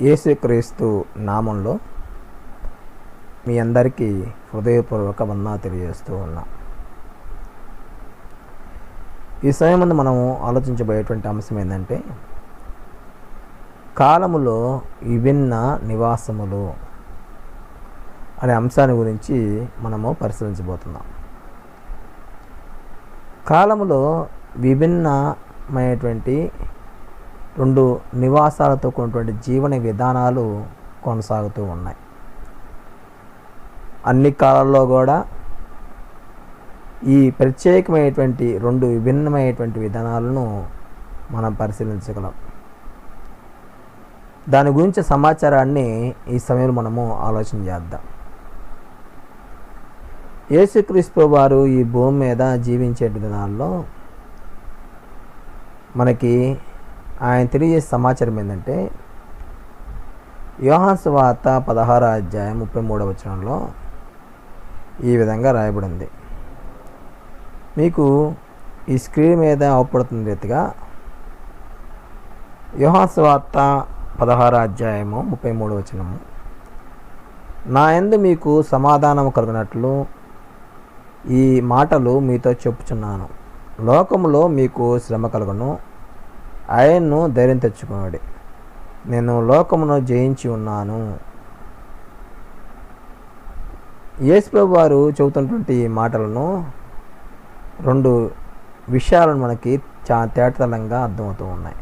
యేసుక్రీస్తు నామంలో మీ అందరికీ హృదయపూర్వక వందనాలు తెలియజేస్తూ ఉన్నా. ఈ సమయం ముందు మనము ఆలోచించబోయేటువంటి అంశం ఏంటంటే, కాలములో విభిన్న నివాసములు అనే అంశాన్ని గురించి మనము పరిశీలించబోతున్నాం. కాలములో విభిన్నమైనటువంటి రెండు నివాసాలతో కూడినటువంటి జీవన విధానాలు కొనసాగుతూ ఉన్నాయి. అన్ని కాలాల్లో కూడా ఈ ప్రత్యేకమైనటువంటి రెండు విభిన్నమైనటువంటి విధానాలను మనం పరిశీలించగలం. దాని గురించి సమాచారాన్ని ఈ సమయంలో మనము ఆలోచన చేద్దాం. యేసుక్రీస్తు వారు ఈ భూమి మీద జీవించే విధానాల్లో మనకి ఆయన తెలియజేసే సమాచారం ఏంటంటే, యోహాను సువార్త 16వ అధ్యాయం 33వ వచనంలో ఈ విధంగా రాయబడింది. మీకు ఈ స్క్రీన్ మీద అవపడుతున్న రీతిగా యోహాను సువార్త 16వ అధ్యాయము 33వ వచనము, నా యందు మీకు సమాధానము కలుగునట్లు ఈ మాటలు మీతో చెప్పుచున్నాను. లోకములో మీకు శ్రమ కలుగును, ఆయన్ను ధైర్యం తెచ్చుకోండి, నేను లోకమును జయించి ఉన్నాను. యేసు ప్రభువు వారు చెబుతున్నటువంటి ఈ మాటలను రెండు విషయాలను మనకి చాలా తేటతెల్లంగా అర్థమవుతూ ఉన్నాయి.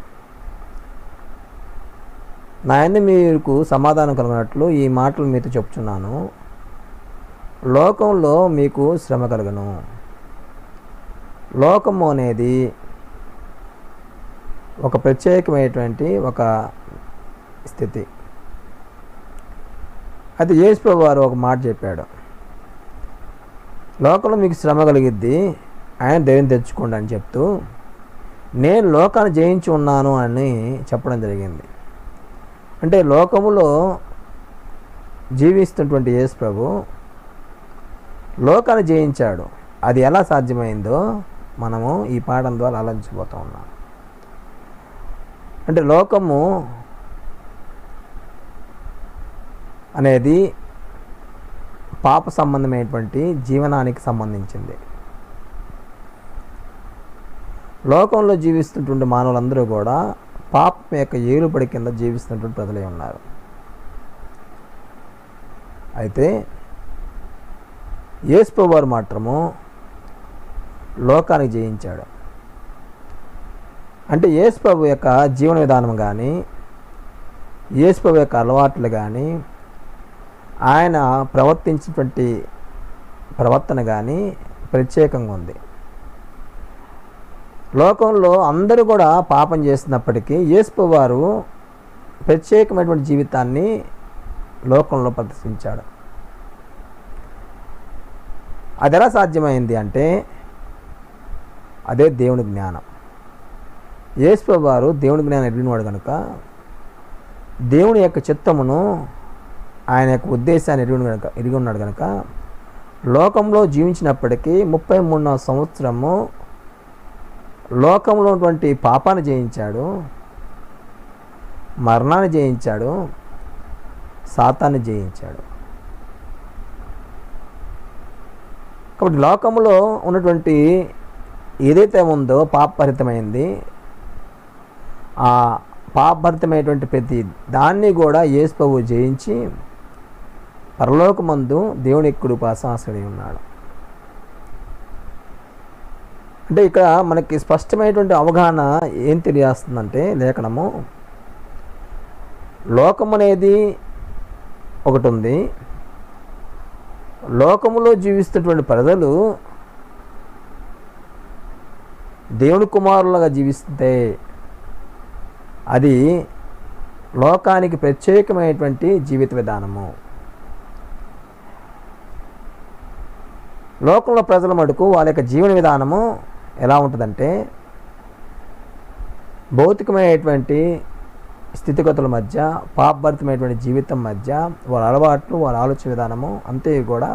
నా యందు మీకు సమాధానం కలిగినట్లు ఈ మాటలు మీతో చెప్తున్నాను. లోకంలో మీకు శ్రమ కలుగును. లోకము అనేది ఒక ప్రత్యేకమైనటువంటి ఒక స్థితి. అయితే యేసు ప్రభువు వారు ఒక మాట చెప్పాడు, లోకంలో మీకు శ్రమ కలిగిద్ది, ఆయన ధైర్యం తెచ్చుకోండి అని చెప్తూ నేను లోకాన్ని జయించి ఉన్నాను అని చెప్పడం జరిగింది. అంటే లోకములో జీవిస్తున్నటువంటి యేసు ప్రభు లోకాన్ని జయించాడు. అది ఎలా సాధ్యమైందో మనము ఈ పాఠం ద్వారా ఆలోచించబోతూ ఉన్నాం. అంటే లోకము అనేది పాప సంబంధమైనటువంటి జీవనానికి సంబంధించింది. లోకంలో జీవిస్తున్నటువంటి మానవులందరూ కూడా పాపం యొక్క ఏలుబడి కింద జీవిస్తున్నటువంటి ప్రజలే ఉన్నారు. అయితే యేసు ప్రభువు వారు మాత్రము లోకానికి జయించాడు. అంటే యేసు ప్రభు యొక్క జీవన విధానం కానీ, యేసు ప్రభు యొక్క అలవాట్లు కానీ, ఆయన ప్రవర్తించినటువంటి ప్రవర్తన కానీ ప్రత్యేకంగా ఉంది. లోకంలో అందరూ కూడా పాపం చేస్తున్నప్పటికీ యేసు ప్రభు వారు ప్రత్యేకమైనటువంటి జీవితాన్ని లోకంలో ప్రదర్శించాడు. అది ఎలా సాధ్యమైంది అంటే అదే దేవుని జ్ఞానం. యేసు ప్రభువు వారు దేవుని జ్ఞానం ఎరిగినవాడు కనుక, దేవుని యొక్క చిత్తమును, ఆయన యొక్క ఉద్దేశాన్ని ఎరిగి ఉన్నాడు కనుక, లోకంలో జీవించినప్పటికీ 33వ సంవత్సరము లోకంలో ఉన్నటువంటి పాపాన్ని జయించాడు, మరణాన్ని జయించాడు, సాతాన్ని జయించాడు. కాబట్టి లోకంలో ఉన్నటువంటి ఏదైతే ఉందో పాపభరితమైంది, ఆ పాపభరితమైనటువంటి ప్రతి దాన్ని కూడా యేసు ప్రభువు జయించి పరలోకమందు దేవుని కృపాసనాసీనుడై ఉన్నాడు. అంటే ఇక్కడ మనకి స్పష్టమైనటువంటి అవగాహన ఏం తెలియజేస్తుందంటే, లేఖనము లోకం అనేది ఒకటి ఉంది, లోకములో జీవిస్తున్నటువంటి ప్రజలు దేవుని కుమారులుగా జీవిస్తే అది లోకానికి ప్రత్యేకమైనటువంటి జీవిత విధానము. లోకంలో ప్రజల మటుకు వాళ్ళ యొక్క జీవన విధానము ఎలా ఉంటుందంటే, భౌతికమైనటువంటి స్థితిగతుల మధ్య, పాపభరితమైనటువంటి జీవితం మధ్య వాళ్ళ అలవాట్లు, వాళ్ళ ఆలోచన విధానము అంతే కూడా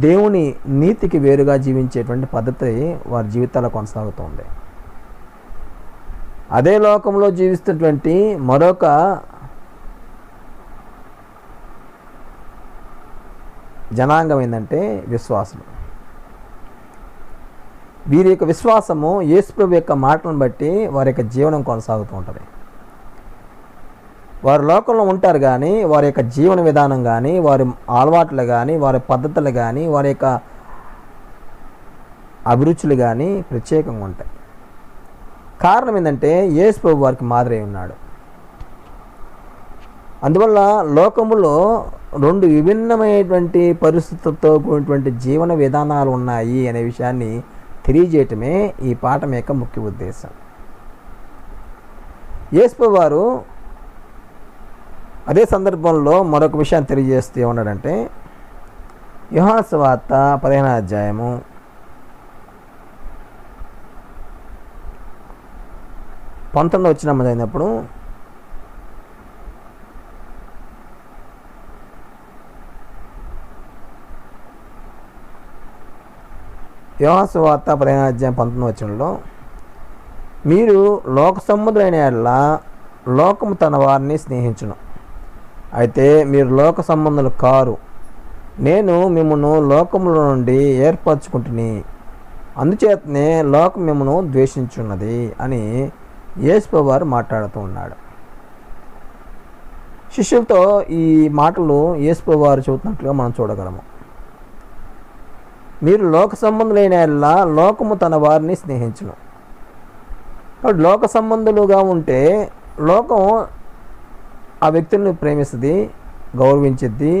దేవుని నీతికి వేరుగా జీవించేటువంటి పద్ధతి వారి జీవితాల్లో కొనసాగుతుంది. అదే లోకంలో జీవిస్తున్నటువంటి మరొక జనాంగం ఏంటంటే విశ్వాసులు. వీరి యొక్క విశ్వాసము యేసుప్రభు యొక్క మాటలను బట్టి వారి యొక్క జీవనం కొనసాగుతూ ఉంటుంది. వారు లోకంలో ఉంటారు కానీ వారి యొక్క జీవన విధానం కానీ, వారి అలవాట్లు కానీ, వారి పద్ధతులు కానీ, వారి యొక్క అభిరుచులు కానీ ప్రత్యేకంగా ఉంటాయి. కారణం ఏంటంటే యేసుప్రభు వారికి మాదిరి ఉన్నాడు. అందువల్ల లోకములో రెండు విభిన్నమైనటువంటి పరిస్థితులతో కూడినటువంటి జీవన విధానాలు ఉన్నాయి అనే విషయాన్ని తెలియజేయటమే ఈ పాఠం యొక్క ముఖ్య ఉద్దేశం. యేసుప్రభు వారు అదే సందర్భంలో మరొక విషయాన్ని తెలియజేస్తూ ఏమన్నాడంటే, యోహాను సువార్త 15వ అధ్యాయము 19వ వచనం చదివినప్పుడు, యోహాను సువార్త 15వ అధ్యాయం 19వ వచనంలో, మీరు లోక సంబంధులైన యెడల లోకము తన వారిని స్నేహించును, అయితే మీరు లోక సంబంధులు కారు, నేను మిమ్మల్ని లోకముల నుండి ఏర్పరచుకుంటుని, అందుచేతనే లోకం మిమ్మల్ని ద్వేషించున్నది అని యేసుప్రభు వారు మాట్లాడుతూ ఉన్నాడు. శిష్యులతో ఈ మాటలు యేసుప్రభు వారు చెబుతున్నట్లుగా మనం చూడగలము. మీరు లోక సంబంధులైన యెడల లోకము తన వారిని స్నేహించును. కాబట్టి లోక సంబంధులుగా ఉంటే లోకం ఆ వ్యక్తులను ప్రేమిస్తుంది, గౌరవించిద్ది,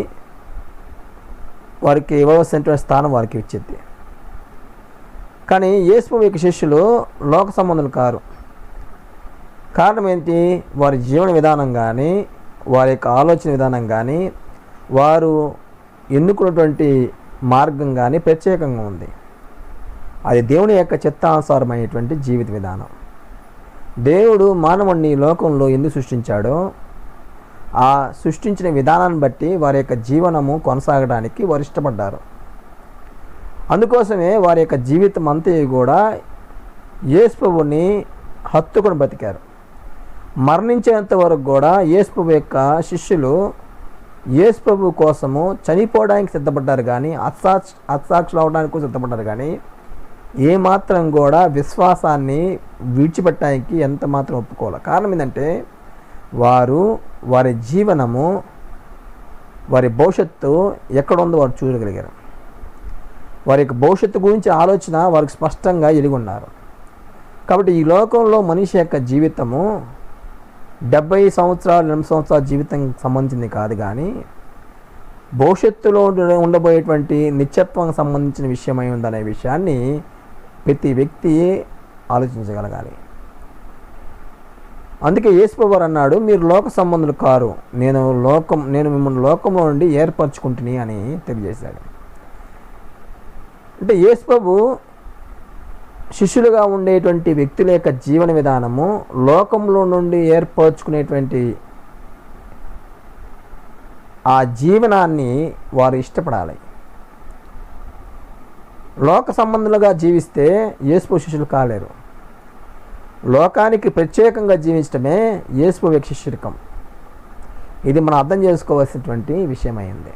వారికి ఇవ్వవలసినటువంటి స్థానం వారికి ఇచ్చిద్ది. కానీ యేసుప్రభు యొక్క శిష్యులు లోక సంబంధులు కారు. కారణం ఏంటి? వారి జీవన విధానం కానీ, వారి యొక్క ఆలోచన విధానం కానీ, వారు ఎన్నుకున్నటువంటి మార్గం కానీ ప్రత్యేకంగా ఉంది. అది దేవుని యొక్క చిత్తానుసారమైనటువంటి జీవిత విధానం. దేవుడు మానవుడిని లోకంలో ఎందుకు సృష్టించాడో ఆ సృష్టించిన విధానాన్ని బట్టి వారి యొక్క జీవనము కొనసాగడానికి వారు ఇష్టపడ్డారు. అందుకోసమే వారి యొక్క జీవితం అంతా కూడా యేసుప్రభుని హత్తుకొని బతికారు. మరణించేంత వరకు కూడా యేసుప్రభు యొక్క శిష్యులు యేసుప్రభు కోసము చనిపోవడానికి సిద్ధపడ్డారు కానీ హత్సాక్షులు అవడానికి సిద్ధపడ్డారు కానీ ఏమాత్రం కూడా విశ్వాసాన్ని విడిచిపెట్టడానికి ఎంత మాత్రం ఒప్పుకోవాలి. కారణం ఏంటంటే వారు వారి జీవనము, వారి భవిష్యత్తు ఎక్కడ ఉందో వారు చూడగలిగారు. వారి యొక్క భవిష్యత్తు గురించి ఆలోచన వారికి స్పష్టంగా ఎరిగొన్నారు. కాబట్టి ఈ లోకంలో మనిషి యొక్క జీవితము 70 సంవత్సరాలు 80 సంవత్సరాల జీవితం సంబంధించింది కాదు, కానీ భవిష్యత్తులో ఉండబోయేటువంటి నిత్యత్వానికి సంబంధించిన విషయమై ఉందనే విషయాన్ని ప్రతి వ్యక్తి ఆలోచించగలగాలి. అందుకే యేసుప్రభు వారు అన్నాడు, మీరు లోక సంబంధులు కారు, నేను మిమ్మల్ని లోకంలో నుండి ఏర్పరచుకుంటుని అని తెలియజేశాడు. అంటే యేసుప్రభు శిష్యులుగా ఉండేటువంటి వ్యక్తుల యొక్క జీవన విధానము లోకంలో నుండి ఏర్పరచుకునేటువంటి ఆ జీవనాన్ని వారు ఇష్టపడాలి. లోక సంబంధులుగా జీవిస్తే యేసుప్రభు శిష్యులు కాలేరు. లోకానికి ప్రత్యేకంగా జీవించడమే యేసుప్రభు యొక్క శిష్యరికం. ఇది మనం అర్థం చేసుకోవాల్సినటువంటి విషయమైంది.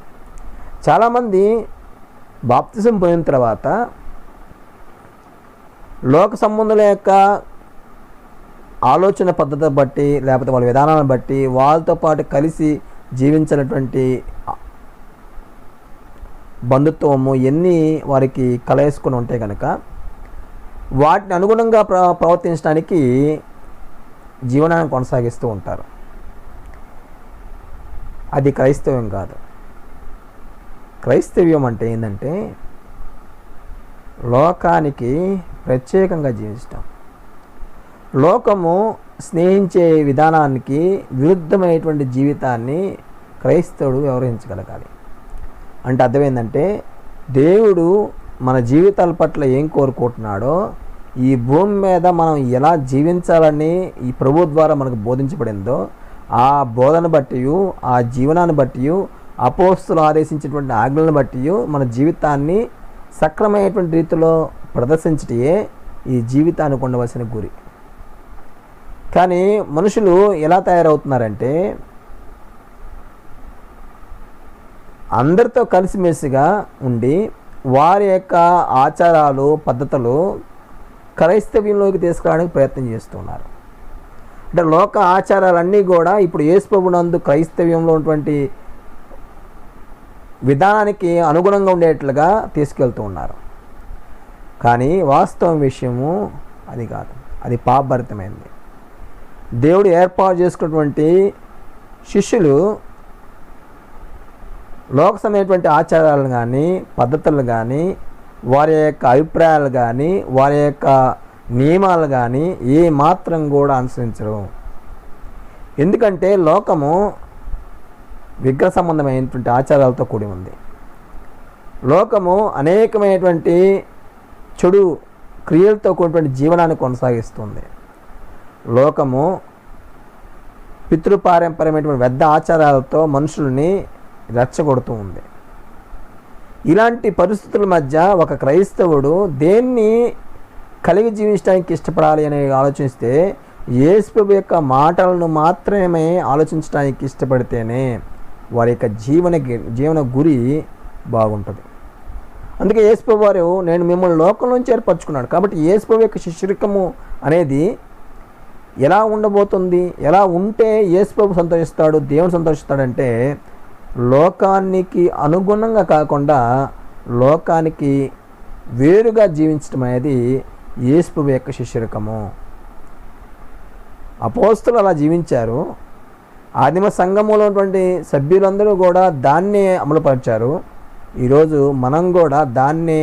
చాలామంది బాప్తిజం పొందిన తర్వాత లోక సంబంధుల యొక్క ఆలోచన పద్ధతి బట్టి లేకపోతే వాళ్ళ విధానాలను బట్టి వాళ్ళతో పాటు కలిసి జీవించినటువంటి బంధుత్వము ఎన్ని వారికి కలయేసుకొని ఉంటే కనుక వాటిని అనుగుణంగా ప్రవర్తించడానికి జీవనాన్ని కొనసాగిస్తూ ఉంటారు. అది క్రైస్తవ్యం కాదు. క్రైస్తవ్యం అంటే ఏంటంటే లోకానికి ప్రత్యేకంగా జీవించటం. లోకము స్నేహించే విధానానికి విరుద్ధమైనటువంటి జీవితాన్ని క్రైస్తవుడు వ్యవహరించగలగాలి. అంటే అర్థం ఏంటంటే దేవుడు మన జీవితాల పట్ల ఏం కోరుకుంటున్నాడో ఈ భూమి మీద మనం ఎలా జీవించాలని ఈ ప్రభు ద్వారా మనకు బోధించబడిందో ఆ బోధన బట్టి, ఆ జీవనాన్ని బట్టి, అపోస్తులు ఆదేశించినటువంటి ఆజ్ఞలను బట్టి మన జీవితాన్ని సక్రమైనటువంటి రీతిలో ప్రదర్శించటయే ఈ జీవితానికి ఉండవలసిన గురి. కానీ మనుషులు ఎలా తయారవుతున్నారంటే అందరితో కలిసిమెలిసిగా ఉండి వారి యొక్క ఆచారాలు పద్ధతులు క్రైస్తవ్యంలోకి తీసుకురావడానికి ప్రయత్నం చేస్తున్నారు. అంటే లోక ఆచారాలన్నీ కూడా ఇప్పుడు యేసు ప్రభువునందు క్రైస్తవ్యంలో ఉన్నటువంటి విధానానికి అనుగుణంగా ఉండేట్లుగా తీసుకెళ్తూ ఉన్నారు. కానీ వాస్తవం విషయము అది కాదు, అది పాపభరితమైంది. దేవుడు ఏర్పాటు చేసుకున్నటువంటి శిష్యులు లోక సమయమైనటువంటి ఆచారాలు కానీ పద్ధతులు కానీ వారి యొక్క అభిప్రాయాలు కానీ వారి యొక్క నియమాలు కానీ ఏ మాత్రం కూడా అనుసరించరు. ఎందుకంటే లోకము విగ్రహ సంబంధమైనటువంటి ఆచారాలతో కూడి ఉంది. లోకము అనేకమైనటువంటి చెడు క్రియలతో కూడినటువంటి జీవనాన్ని కొనసాగిస్తుంది. లోకము పితృపారంపర్యమైనటువంటి పెద్ద ఆచారాలతో మనుషుల్ని రెచ్చగొడుతూ ఉంది. ఇలాంటి పరిస్థితుల మధ్య ఒక క్రైస్తవుడు దేన్ని కలిగి జీవించడానికి ఇష్టపడాలి అని ఆలోచిస్తే యేసు ప్రభు యొక్క మాటలను మాత్రమే ఆలోచించడానికి ఇష్టపడితేనే వారి యొక్క జీవన గురి బాగుంటుంది. అందుకే యేసు ప్రభు వారు నేను మిమ్మల్ని లోకం నుంచి ఏర్పరచుకున్నాడు. కాబట్టి యేసు ప్రభు యొక్క శిష్యరికము అనేది ఎలా ఉండబోతుంది, ఎలా ఉంటే యేసు ప్రభు సంతోషిస్తాడు, దేవుడు సంతోషిస్తాడంటే లోకానికి అనుగుణంగా కాకుండా లోకానికి వేరుగా జీవించడం అనేది యేసు ప్రభు యొక్క శిష్యరికము. అపోస్తలులు అలా జీవించారు. ఆదిమ సంఘములో ఉన్నటువంటి సభ్యులందరూ కూడా దాన్నే అమలుపరిచారు. ఈరోజు మనం కూడా దాన్నే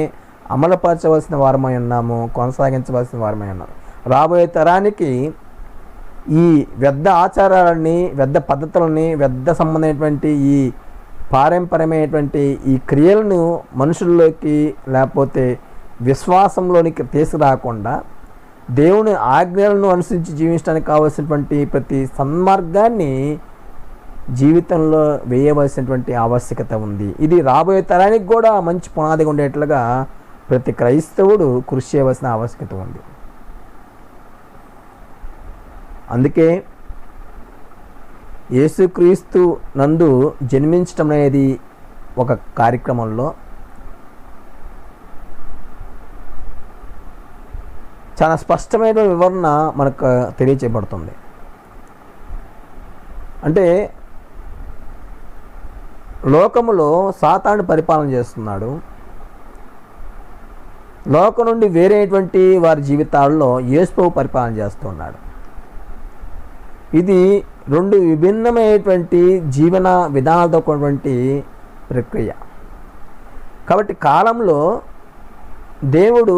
అమలుపరచవలసిన వారమై ఉన్నాము, కొనసాగించవలసిన వారమై ఉన్నాము. రాబోయే తరానికి ఈ వ్యర్థ ఆచారాలని, వ్యర్థ పద్ధతులని, వ్యర్థ సంబంధమైనటువంటి ఈ పారంపర్యమైనటువంటి ఈ క్రియలను మనుషుల్లోకి లేకపోతే విశ్వాసంలోనికి తీసుకురాకుండా దేవుని ఆజ్ఞలను అనుసరించి జీవించడానికి కావలసినటువంటి ప్రతి సన్మార్గాన్ని జీవితంలో వేయవలసినటువంటి ఆవశ్యకత ఉంది. ఇది రాబోయే తరానికి కూడా మంచి పునాదిగా ఉండేట్లుగా ప్రతి క్రైస్తవుడు కృషి చేయవలసిన ఆవశ్యకత ఉంది. అందుకే యేసుక్రీస్తు నందు జన్మించటం అనేది ఒక కార్యక్రమంలో చాలా స్పష్టమైన వివరణ మనకు తెలియచేయబడుతుంది. అంటే లోకములో సాతాను పరిపాలన చేస్తున్నాడు. లోకం నుండి వేరేటువంటి వారి జీవితాల్లో యేసు ప్రభువు పరిపాలన చేస్తున్నాడు. ఇది రెండు విభిన్నమైనటువంటి జీవన విధానాలతో కూడినటువంటి ప్రక్రియ. కాబట్టి కాలంలో దేవుడు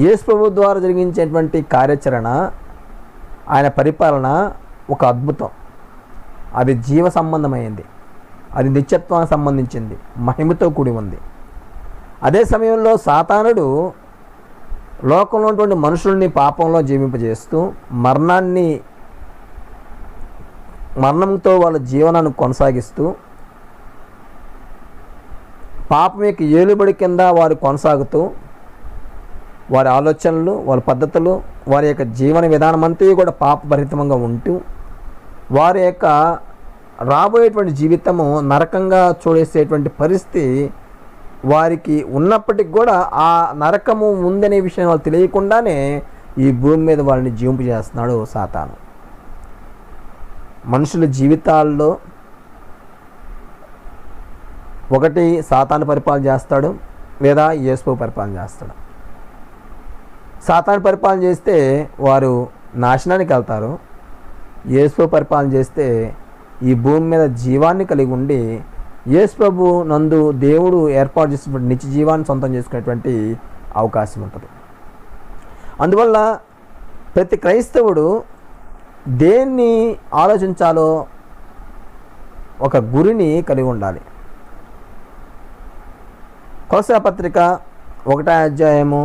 యేసు ప్రభువు ద్వారా జరిగించేటువంటి కార్యాచరణ, ఆయన పరిపాలన ఒక అద్భుతం. అది జీవ సంబంధమైంది, అది నిత్యత్వానికి సంబంధించింది, మహిమతో కూడి ఉంది. అదే సమయంలో సాతానుడు లోకంలో ఉన్నటువంటి మనుషుల్ని పాపంలో జీవింపజేస్తూ మరణంతో వాళ్ళ జీవనాన్ని కొనసాగిస్తూ పాపం యొక్క ఏలుబడి కింద వారు కొనసాగుతూ వారి ఆలోచనలు, వారి పద్ధతులు, వారి యొక్క జీవన విధానం అంతా కూడా పాపభరితంగా ఉంటూ వారి యొక్క రాబోయేటువంటి జీవితము నరకంగా చూడేసేటువంటి పరిస్థితి వారికి ఉన్నప్పటికి కూడా ఆ నరకము ఉందనే విషయం వాళ్ళు తెలియకుండానే ఈ భూమి మీద వాళ్ళని జీవింపజేస్తున్నాడు సాతాను. మనుషుల జీవితాల్లో ఒకటి సాతాను పరిపాలన చేస్తాడు, లేదా యేసు ప్రభువు పరిపాలన చేస్తాడు. సాతాను పరిపాలన చేస్తే వారు నాశనానికి వెళ్తారు. యేసు ప్రభువు పరిపాలన చేస్తే ఈ భూమి మీద జీవాన్ని కలిగి ఉండి యేసు ప్రభువు నందు దేవుడు ఏర్పాటు చేసినటువంటి నిత్య జీవాన్ని సొంతం చేసుకునేటువంటి అవకాశం ఉంటుంది. అందువల్ల ప్రతి క్రైస్తవుడు దేన్ని ఆలోచించాలో ఒక గురిని కలిగి ఉండాలి. కొలస్సీ పత్రిక 1వ అధ్యాయము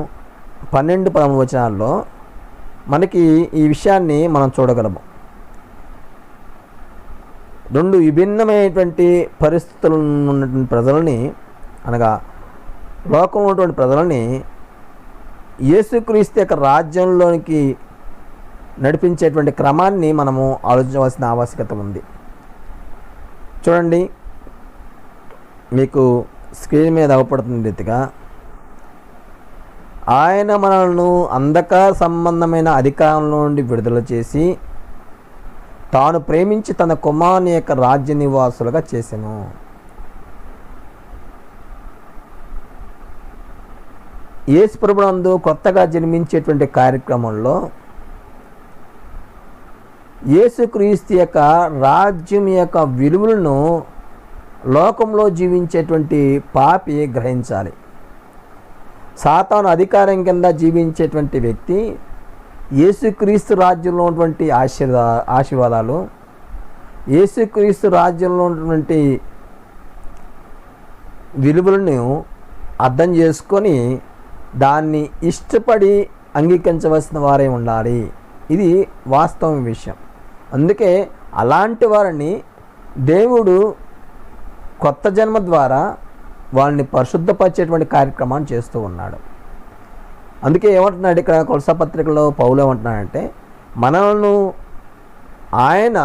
12-13 వచనాల్లో మనకి ఈ విషయాన్ని మనం చూడగలము. రెండు విభిన్నమైనటువంటి పరిస్థితులు ఉన్నటువంటి ప్రజలని, అనగా లోకంలో ఉన్నటువంటి ప్రజలని యేసుక్రీస్తు యొక్క రాజ్యంలోనికి నడిపించేటువంటి క్రమాన్ని మనము ఆలోచించవలసిన ఆవశ్యకత ఉంది. చూడండి, మీకు స్క్రీన్ మీద అవపడుతున్న రీతిగా ఆయన మనల్ని అంధకార సంబంధమైన అధికారంలో నుండి విడుదల చేసి తాను ప్రేమించి తన కుమారుని యొక్క రాజ్య నివాసులుగా చేసెను. యేసు ప్రభునందు కొత్తగా జన్మించేటువంటి కార్యక్రమంలో యేసుక్రీస్తు యొక్క రాజ్యం యొక్క విలువలను లోకంలో జీవించేటువంటి పాపి గ్రహించాలి. సాతాను అధికారం కింద జీవించేటువంటి వ్యక్తి యేసుక్రీస్తు రాజ్యంలో ఉన్నటువంటి ఆశీర్వాదాలు, యేసుక్రీస్తు రాజ్యంలో ఉన్నటువంటి విలువలను అర్థం చేసుకొని దాన్ని ఇష్టపడి అంగీకరించవలసిన వారే ఉండాలి. ఇది వాస్తవం విషయం. అందుకే అలాంటి వారిని దేవుడు కొత్త జన్మ ద్వారా వాళ్ళని పరిశుద్ధపరిచేటువంటి కార్యక్రమాన్ని చేస్తూ ఉన్నాడు. అందుకే ఏమంటున్నాడు ఇక్కడ కొలసా పత్రికలో పౌలు ఏమంటున్నాడంటే, మనలను ఆయన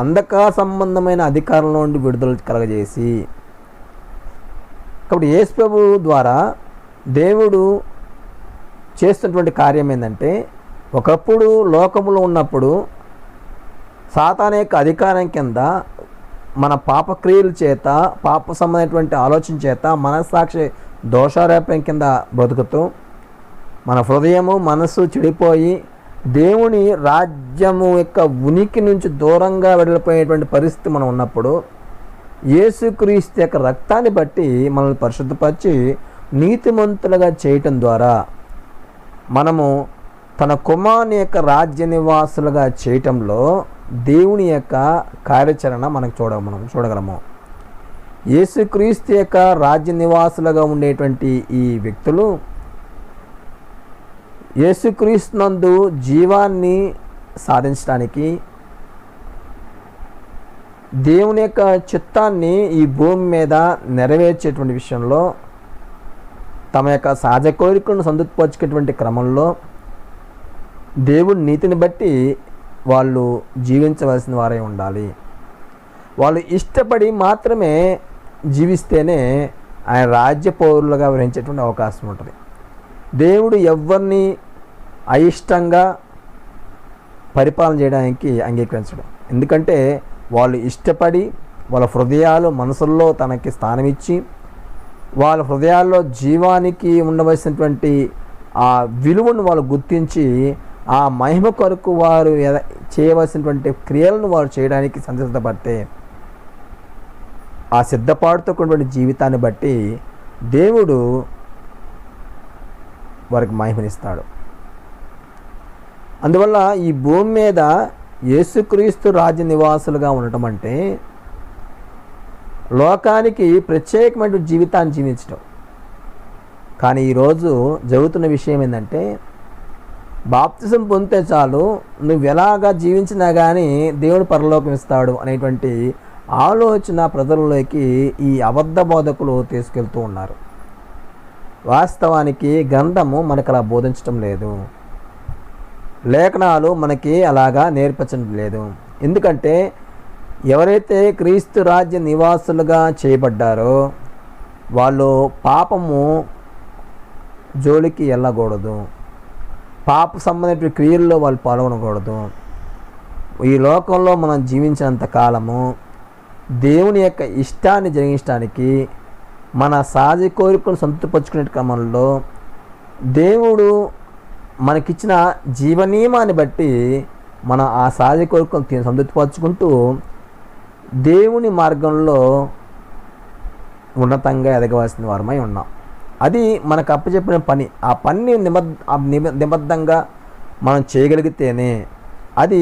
అంధకార సంబంధమైన అధికారంలో నుండి విడుదల కలగజేసి, కాబట్టి యేసు ప్రభు ద్వారా దేవుడు చేస్తున్నటువంటి కార్యం ఏంటంటే, ఒకప్పుడు లోకములో ఉన్నప్పుడు సాతాను యొక్క అధికారం కింద మన పాపక్రియల చేత, పాప సంబంధమైనటువంటి ఆలోచన చేత, మనస్సాక్షి దోషారోపణ కింద బ్రతుకుతూ మన హృదయము మనస్సు చెడిపోయి దేవుని రాజ్యము యొక్క ఉనికి నుంచి దూరంగా వెళ్ళిపోయేటువంటి పరిస్థితి మనం ఉన్నప్పుడు యేసుక్రీస్తు యొక్క రక్తాన్ని బట్టి మనల్ని పరిశుద్ధపరిచి నీతిమంతులుగా చేయటం ద్వారా మనము తన కుమారుని యొక్క రాజ్య నివాసులుగా చేయటంలో దేవుని యొక్క కార్యాచరణ మనం చూడగలము. యేసుక్రీస్తు యొక్క రాజ్య నివాసులుగా ఉండేటువంటి ఈ వ్యక్తులు యేసుక్రీస్తు నందు జీవాన్ని సాధించడానికి, దేవుని యొక్క చిత్తాన్ని ఈ భూమి మీద నెరవేర్చేటువంటి విషయంలో తమ యొక్క సహజ కోరికలను సంతృప్తిపరచుకునేటువంటి క్రమంలో దేవుడి నీతిని బట్టి వాళ్ళు జీవించవలసిన వారే ఉండాలి. వాళ్ళు ఇష్టపడి మాత్రమే జీవిస్తేనే ఆయన రాజ్య పౌరులుగా వ్యవహరించేటువంటి అవకాశం ఉంటుంది. దేవుడు ఎవరిని అయిష్టంగా పరిపాలన చేయడానికి అంగీకరించడం. ఎందుకంటే వాళ్ళు ఇష్టపడి వాళ్ళ హృదయాలు మనసుల్లో తనకి స్థానం ఇచ్చి వాళ్ళ హృదయాల్లో జీవానికి ఉండవలసినటువంటి ఆ విలువను వాళ్ళు గుర్తించి ఆ మహిమ కొరకు వారు చేయవలసినటువంటి క్రియలను వారు చేయడానికి సంసిద్ధపడితే ఆ సిద్ధపాటుతో కూడినటువంటి జీవితాన్ని బట్టి దేవుడు వారికి మహిమనిస్తాడు. అందువల్ల ఈ భూమి మీద యేసుక్రీస్తు రాజ్య నివాసులుగా ఉండటం అంటే లోకానికి ప్రత్యేకమైన జీవితాన్ని జీవించడం. కానీ ఈరోజు జరుగుతున్న విషయం ఏంటంటే, బాప్తిజం పొందితే చాలు నువ్వు ఎలాగా జీవించినా కానీ దేవుడు పరలోకం ఇస్తాడు అనేటువంటి ఆలోచన ప్రజల్లోకి ఈ అబద్ధ బోధకులు తీసుకెళ్తూ ఉన్నారు. వాస్తవానికి గ్రంథము మనకు అలా బోధించడం లేదు, లేఖనాలు మనకి అలాగా నేర్పించడం లేదు. ఎందుకంటే ఎవరైతే క్రీస్తు రాజ్య నివాసులుగా చేయబడ్డారో వాళ్ళు పాపము జోలికి వెళ్ళకూడదు, పాప సంబంధించిన క్రియల్లో వాళ్ళు పాల్గొనకూడదు. ఈ లోకంలో మనం జీవించినంత కాలము దేవుని యొక్క ఇష్టాన్ని జరిగించడానికి, మన సహజ కోరికలను సంతృప్తిపరుచుకునే క్రమంలో దేవుడు మనకిచ్చిన జీవనియమాన్ని బట్టి మనం ఆ సహజ కోరికలను సంతృప్తిపరుచుకుంటూ దేవుని మార్గంలో ఉన్నతంగా ఎదగవలసిన వారమై ఉన్నాం. అది మనకు అప్పచెప్పిన పని. ఆ పని నిబద్ధంగా మనం చేయగలిగితేనే అది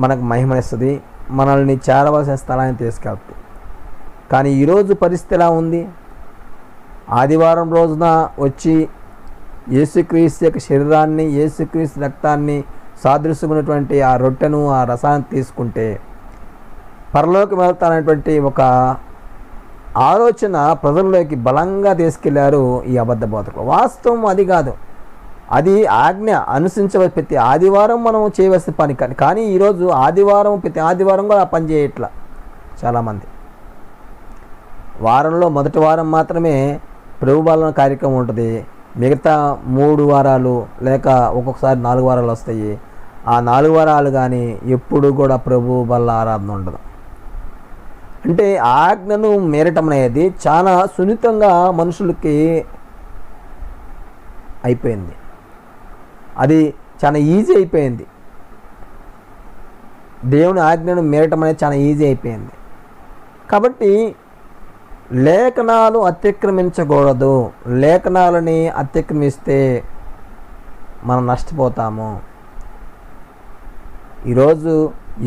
మనకు మహిమనిస్తుంది, మనల్ని చేరవలసిన స్థలాన్ని తీసుకెళ్తుంది. కానీ ఈరోజు పరిస్థితి ఎలా ఉంది? ఆదివారం రోజున వచ్చి యేసుక్రీస్తు యొక్క శరీరాన్ని, యేసుక్రీస్తు రక్తాన్ని సాదృశ్యమైనటువంటి ఆ రొట్టెను, ఆ రసాన్ని తీసుకుంటే పరలోకం వెళ్తానటువంటి ఒక ఆలోచన ప్రజల్లోకి బలంగా తీసుకెళ్లారు ఈ అబద్ధ బోధకులు. వాస్తవం అది కాదు, అది ఆజ్ఞ అనుసరించవలసి ప్రతి ఆదివారం మనం చేయవలసిన పని. కానీ ఈరోజు ఆదివారం ప్రతి ఆదివారం కూడా ఆ పని చేయట్లా చాలామంది. వారంలో మొదటి వారం మాత్రమే ప్రభు బల్ల కార్యక్రమం ఉంటుంది. మిగతా 3 వారాలు లేక ఒక్కొక్కసారి 4 వారాలు వస్తాయి. ఆ 4 వారాలు కానీ ఎప్పుడు కూడా ప్రభు బల్ల ఆరాధన ఉండదు. అంటే ఆజ్ఞను మీరటం అనేది చాలా సున్నితంగా మనుషులకి అయిపోయింది. అది చాలా ఈజీ అయిపోయింది. దేవుని ఆజ్ఞను మీరటం అనేది చాలా ఈజీ అయిపోయింది. కాబట్టి లేఖనాలు అతిక్రమించకూడదు. లేఖనాలని అతిక్రమిస్తే మనం నష్టపోతాము. ఈరోజు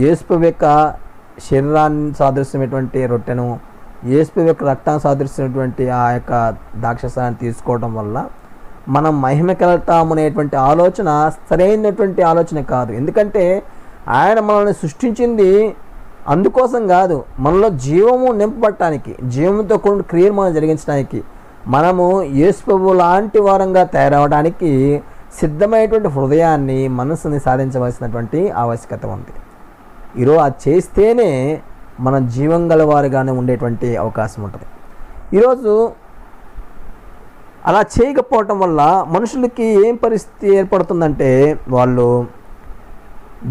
యేసు యొక్క శరీరాన్ని సాదృశ్యమైనటువంటి రొట్టెను, యేసు యొక్క రక్తాన్ని సాదృశ్యమైనటువంటి ఆ యొక్క ద్రాక్షారసాన్ని తీసుకోవడం వల్ల మనం మహిమకెళ్తామనేటువంటి ఆలోచన సరైనటువంటి ఆలోచన కాదు. ఎందుకంటే ఆయన మనల్ని సృష్టించింది అందుకోసం కాదు, మనలో జీవము నింపబడటానికి, జీవంతో కూడిన క్రియలు మనం జరిగించడానికి, మనము యేసు ప్రభువు లాంటి వారంగా తయారవడానికి సిద్ధమైనటువంటి హృదయాన్ని, మనసుని సాధించవలసినటువంటి ఆవశ్యకత ఉంది. ఈరోజు అది చేస్తేనే మన జీవం గలవారుగానే ఉండేటువంటి అవకాశం ఉంటుంది. ఈరోజు అలా చేయకపోవటం వల్ల మనుషులకి ఏం పరిస్థితి ఏర్పడుతుందంటే వాళ్ళు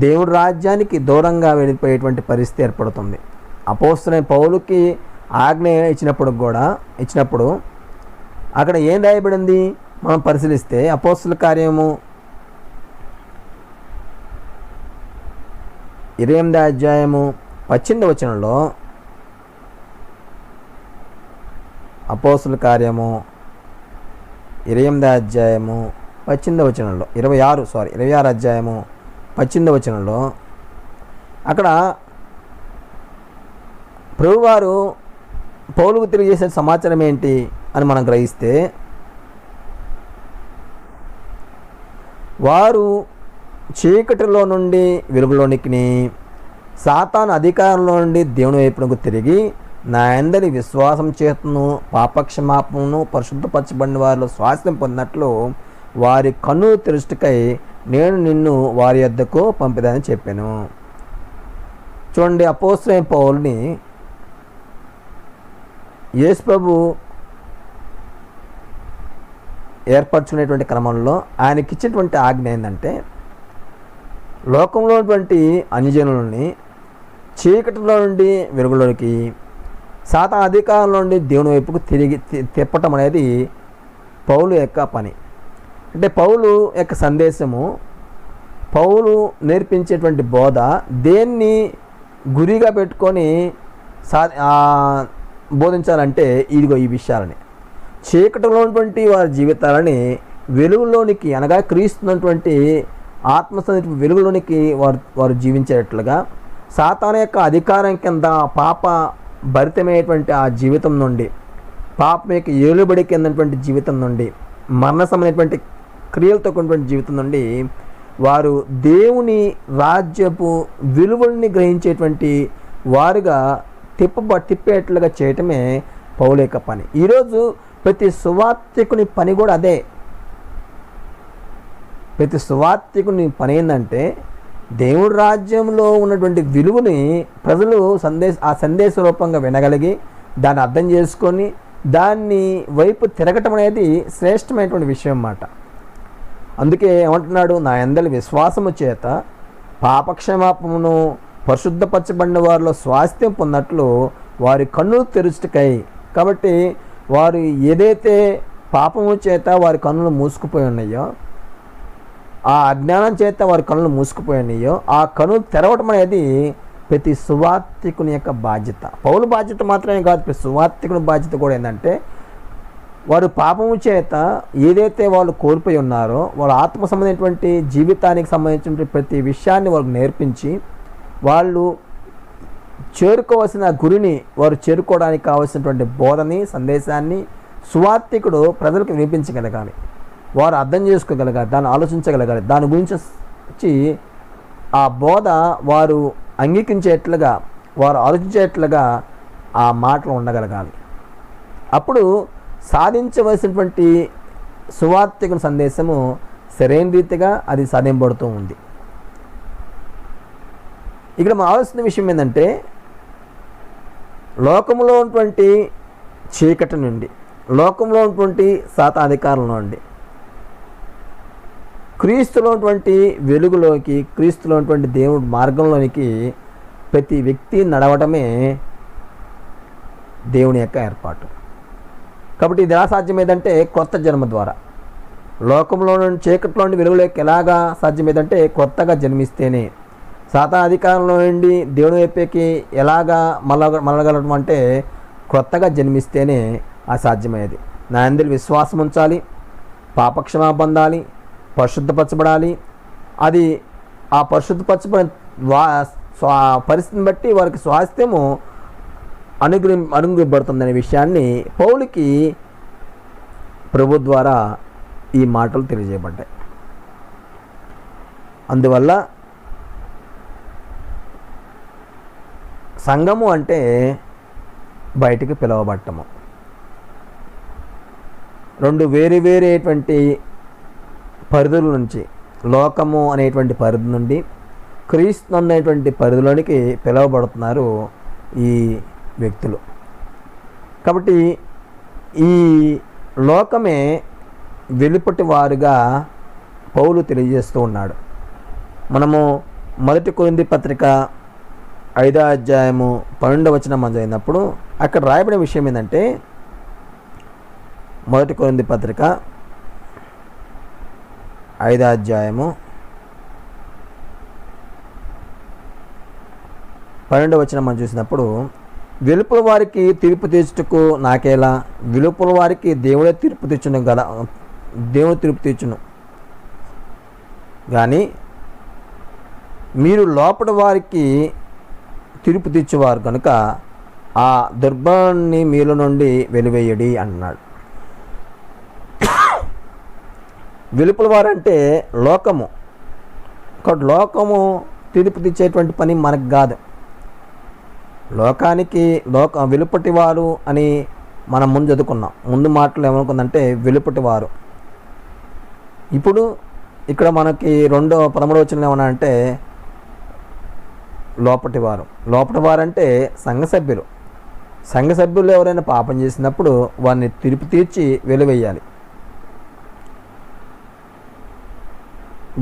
దేవుడి రాజ్యానికి దూరంగా వెళ్ళిపోయేటువంటి పరిస్థితి ఏర్పడుతుంది. అపోస్తలుడైన పౌలుకి ఆజ్ఞ ఇచ్చినప్పుడు అక్కడ ఏం రాయబడింది మనం పరిశీలిస్తే అపోస్తల కార్యము 28వ అధ్యాయము 18వ వచనంలో, అపోస్తల కార్యము 28వ అధ్యాయము 18వ వచనంలో 26 అధ్యాయము 18వ వచనంలో అక్కడ ప్రభువారు పౌలుకు తెలియజేసే సమాచారం ఏంటి అని మనం గ్రహిస్తే, వారు చీకటిలో నుండి వెలుగులోనికి, సాతాను అధికారంలో నుండి దేవుని వైపునకు తిరిగి నా అందరి విశ్వాసం చేతను పాపక్షమాపణను పరిశుద్ధపరచబడిన వారిలో స్వాస్థ్యం పొందినట్లు వారి కన్ను తెరుచుటకై నేను నిన్ను వారి యొద్దకు పంపిదని చెప్పాను. చూడండి, అపోస్తలుడైన పౌలుని యేసు ప్రభు ఏర్పరచుకునేటువంటి క్రమంలో ఆయనకిచ్చినటువంటి ఆజ్ఞ ఏంటంటే, లోకంలో ఉన్నటువంటి అన్యజనులని చీకటిలో నుండి వెలుగులోనికి, సాతాను అధికారంలో నుండి దేవుని వైపుకు తిరిగి తిప్పటం అనేది పౌలు యొక్క పని. అంటే పౌలు యొక్క సందేశము, పౌలు నేర్పించేటువంటి బోధ దేన్ని గురిగా పెట్టుకొని బోధించాలంటే ఇదిగో ఈ విషయాలని, చీకటిలో ఉన్నటువంటి వారి జీవితాలని వెలుగులోనికి, అనగా క్రీస్తున్నటువంటి ఆత్మసంధి వెలుగులోనికి వారు జీవించేటట్లుగా, సాతాను యొక్క అధికారం కింద పాప భరితమైనటువంటి ఆ జీవితం నుండి, పాపం యొక్క ఏలుబడి కిందటువంటి జీవితం నుండి, మరణసమైనటువంటి క్రియలతో కూడినటువంటి జీవితం నుండి వారు దేవుని రాజ్యపు విలువల్ని గ్రహించేటువంటి వారుగా తిప్పేట్లుగా చేయటమే పౌలు యొక్క పని. ఈరోజు ప్రతి సువార్తికుని పని కూడా అదే. ప్రతి సువార్తికుని పని ఏంటంటే దేవుడి రాజ్యంలో ఉన్నటువంటి విలువని ప్రజలు ఆ సందేశ రూపంగా వినగలిగి దాన్ని అర్థం చేసుకొని దాన్ని వైపు తిరగటం అనేది శ్రేష్టమైనటువంటి విషయం అన్నమాట. అందుకే ఏమంటున్నాడు, నా యందలి విశ్వాసము చేత పాపక్షమాపణను పరిశుద్ధపరచబడిన వారిలో స్వాస్థ్యం పొందినట్లు వారి కన్నులు తెరుచుటకై. కాబట్టి వారు ఏదైతే పాపము చేత వారి కన్నులు మూసుకుపోయి ఉన్నాయో, ఆ అజ్ఞానం చేత వారి కన్నులు మూసుకుపోయి ఉన్నాయో, ఆ కన్నులు తెరవటం అనేది ప్రతి సువార్తికుని యొక్క బాధ్యత. పౌలు బాధ్యత మాత్రమే కాదు, ప్రతి సువార్తికుని బాధ్యత కూడా ఏంటంటే వారు పాపము చేత ఏదైతే వాళ్ళు కోల్పోయి ఉన్నారో వాళ్ళ ఆత్మ సంబంధించినటువంటి జీవితానికి సంబంధించిన ప్రతి విషయాన్ని వాళ్ళకు నేర్పించి వాళ్ళు చేరుకోవాల్సిన గురిని వారు చేరుకోవడానికి కావాల్సినటువంటి బోధని, సందేశాన్ని సువార్తికుడు ప్రజలకు వినిపించగలగాలి, వారు అర్థం చేసుకోగలగాలి, దాన్ని ఆలోచించగలగాలి, దాని గురించి ఆ బోధ వారు అంగీకరించేట్లుగా, వారు ఆలోచించేట్లుగా ఆ మాటలు ఉండగలగాలి. అప్పుడు సాధించవలసినటువంటి సువార్తికుని సందేశము సరైన రీతిగా అది సాధింపబడుతూ ఉంది. ఇక్కడ మనం ఆలోచన విషయం ఏంటంటే, లోకంలో ఉన్నటువంటి చీకటి నుండి, లోకంలో ఉన్నటువంటి సాతాధికారుల నుండి క్రీస్తులో ఉన్నటువంటి వెలుగులోకి, క్రీస్తులో ఉన్నటువంటి దేవుడి మార్గంలోనికి ప్రతి వ్యక్తి నడవటమే దేవుని యొక్క ఏర్పాటు. కాబట్టి ఇది ఎలా సాధ్యమేదంటే కొత్త జన్మ ద్వారా. లోకంలో నుండి చీకట్లో నుండి వెలుగులోకి ఎలాగా సాధ్యమేదంటే కొత్తగా జన్మిస్తేనే. సాతాను అధికారంలో నుండి దేవుని వైపుకి ఎలాగా మళ్ళగలడం అంటే కొత్తగా జన్మిస్తేనే అసాధ్యమయ్యేది. నా యందు విశ్వాసం ఉంచాలి, పాపక్షమా పొందాలి, పరిశుద్ధపరచబడాలి. అది ఆ పరిశుద్ధపరచబడిన పరిస్థితిని బట్టి వారికి స్వాస్థ్యము అనుగ్రహింపబడుతుందనే విషయాన్ని పౌలుకి ప్రభు ద్వారా ఈ మాటలు తెలియజేయబడ్డాయి. అందువల్ల సంఘము అంటే బయటికి పిలువబడటము. రెండు వేరేటువంటి పరిధుల నుంచి, లోకము అనేటువంటి పరిధి నుండి క్రీస్తు అనేటువంటి పరిధిలోనికి పిలువబడుతున్నారు ఈ వ్యక్తులు. కాబట్టి ఈ లోకమే వెలుపటి వారుగా పౌలు తెలియజేస్తూ ఉన్నాడు. మొదటి కొరింథీ పత్రిక 5వ అధ్యాయము 12వ వచనం మనం చదివినప్పుడు అక్కడ రాయబడిన విషయం ఏంటంటే, మొదటి కొరింథీ పత్రిక 5వ అధ్యాయము 12వ వచనం మనం చూసినప్పుడు, వెలుపల వారికి తీర్పు తీర్చుటకు నాకేలా, వెలుపల వారికి దేవుడు తీర్పు తీర్చును కానీ మీరు లోపల వారికి తీర్పు తీర్చేవారు కనుక ఆ దుర్బలాన్ని మీలో నుండి వెలివేయడి అన్నాడు. వెలుపల వారంటే లోకము. కాబట్టి లోకము తీర్పు తీర్చేటువంటి పని మనకు కాదు. లోకానికి వెలుపటి వారు అని మనం ముందు చదువుకున్నాం. ముందు మాటలు ఏమనుకుందంటే వెలుపటి వారు. ఇప్పుడు ఇక్కడ మనకి 13వ వచనం ఏమన్నా అంటే లోపటి వారు అంటే సంఘ సభ్యులు ఎవరైనా పాపం చేసినప్పుడు వారిని తీర్పు తీర్చి వెలివేయాలి.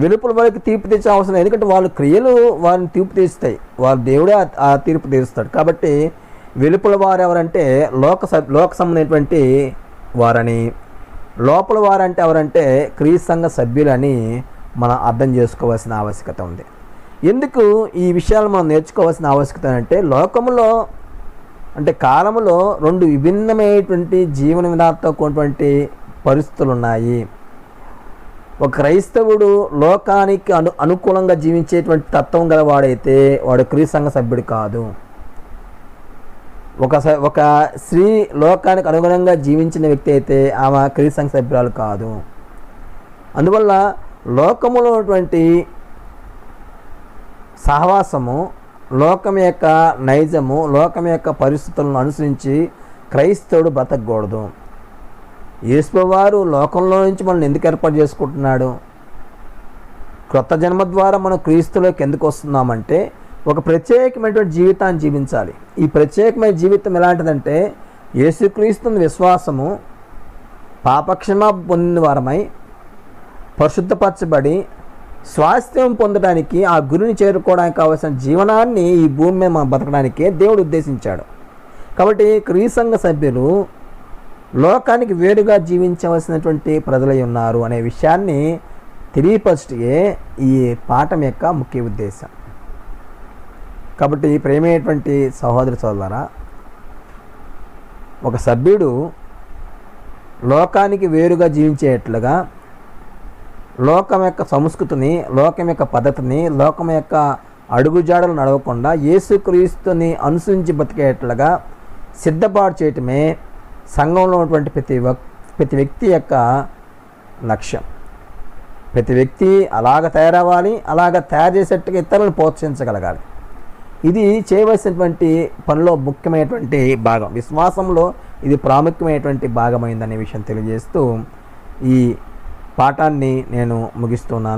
వెలుపల వారికి తీర్పు తీర్చే అవసరం, ఎందుకంటే వాళ్ళ క్రియలు వారిని తీర్పు తీస్తాయి, వాళ్ళ దేవుడే ఆ తీర్పు తీరుస్తాడు. కాబట్టి వెలుపల వారు ఎవరంటే లోక సంబంధమైనటువంటి వారని, లోపల వారంటే ఎవరంటే క్రీస్తు సంఘ సభ్యులని మనం అర్థం చేసుకోవాల్సిన ఆవశ్యకత ఉంది. ఎందుకు ఈ విషయాలు మనం నేర్చుకోవాల్సిన ఆవశ్యకత అంటే, లోకములో అంటే కాలములో రెండు విభిన్నమైనటువంటి జీవన విధానంతో కూడినటువంటి పరిస్థితులు ఉన్నాయి. ఒక క్రైస్తవుడు లోకానికి అనుకూలంగా జీవించేటువంటి తత్వం గలవాడైతే వాడు క్రీస్తు సంఘ సభ్యుడు కాదు. ఒక స్త్రీ లోకానికి అనుగుణంగా జీవించిన వ్యక్తి అయితే ఆమె క్రీస్తు సంఘ సభ్యురాలు కాదు. అందువల్ల లోకములో ఉన్నటువంటి సహవాసము, లోకం యొక్క నైజము, లోకం యొక్క పరిస్థితులను అనుసరించి క్రైస్తవుడు బ్రతకూడదు. యేసువారు లోకంలో నుంచి మనల్ని ఎందుకు ఏర్పాటు చేసుకుంటున్నాడు? క్రొత్త జన్మ ద్వారా మనం క్రీస్తులోకి ఎందుకు వస్తున్నామంటే ఒక ప్రత్యేకమైనటువంటి జీవితాన్ని జీవించాలి. ఈ ప్రత్యేకమైన జీవితం ఎలాంటిదంటే యేసుక్రీస్తుని విశ్వాసము, పాపక్షమా పొందిన వారమై పరిశుద్ధపరచబడి స్వాస్థ్యం పొందడానికి, ఆ గురిని చేరుకోవడానికి కావాల్సిన జీవనాన్ని ఈ భూమి మీద మనం బతకడానికే దేవుడు ఉద్దేశించాడు. కాబట్టి క్రీస్తు సంఘ సభ్యులు లోకానికి వేరుగా జీవించవలసినటువంటి ప్రజలై ఉన్నారు అనే విషయాన్ని తెలియపరచే ఈ పాఠం యొక్క ముఖ్య ఉద్దేశం. కాబట్టి ప్రేమైనటువంటి సహోదరులారా, ఒక సభ్యుడు లోకానికి వేరుగా జీవించేట్లుగా లోకం యొక్క సంస్కృతిని, లోకం యొక్క పద్ధతిని, లోకం యొక్క అడుగుజాడలు నడవకుండా యేసుక్రీస్తుని అనుసరించి బతికేట్లుగా సిద్ధపాటు చేయటమే సంఘంలో ఉన్నటువంటి ప్రతి వ్యక్తి యొక్క లక్ష్యం. ప్రతి వ్యక్తి అలాగ తయారవ్వాలి, అలాగ తయారు చేసేట్టుగా ఇతరులను ప్రోత్సహించగలగాలి. ఇది చేయవలసినటువంటి పనిలో ముఖ్యమైనటువంటి భాగం. విశ్వాసంలో ఇది ప్రాముఖ్యమైనటువంటి భాగమైందనే విషయం తెలియజేస్తూ ఈ పాఠాన్ని నేను ముగిస్తున్నాను.